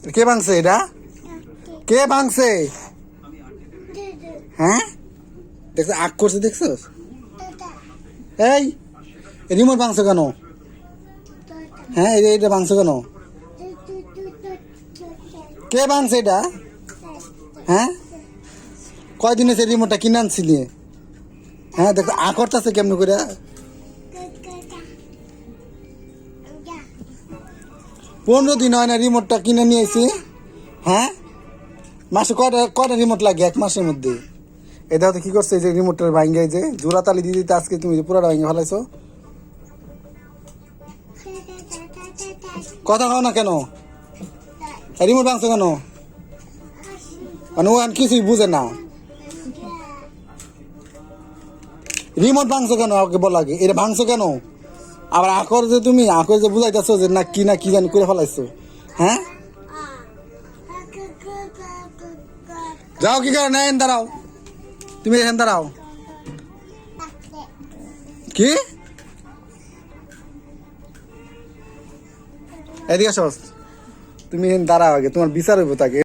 কে ভাঙছে এটা? কে ভাঙছে? হ্যাঁ দেখছো আগ করছে, দেখছো? এই রিমোট ভাঙছো কেন? হ্যাঁ এটা ভাঙছো কেন? কে ভাঙছে এটা? হ্যাঁ কয়দিন হয়েছে রিমোটটা কিনে আনছিলি? হ্যাঁ দেখো আ করতেছে কেমন করে? 15 দিন হয় না রিমোটটা কিনে নিয়ে এসি। হ্যাঁ মাসে কয়টা কয়টা রিমোট লাগে এক মাসের মধ্যে? এটা তো কি করছে, এই যে রিমোটটার ভাঙ্গে যে জোড়া তালি দিয়ে দিতে আজকে তুমি পুরোটা ভাঙ্গে ফেলাইছো। কথা কও না কেন? রিমোট ভাঙছো কেন? মানে ও এখন কিছুই বুঝে না। রিমোট ভাঙছো কেন ওকে বল আগে, এটা ভাঙছো কেন? আবার আকর যে তুমি আকর যে বুঝাইতেছো যে না কি জানি করে ফেলাইছো। হ্যাঁ যাও, কি করে না, এখানে দাঁড়াও, তুমি এখানে দাঁড়াও। কি এদিকে আসো, তুমি এখানে দাঁড়াও আগে, তোমার বিচার হইব তাকে।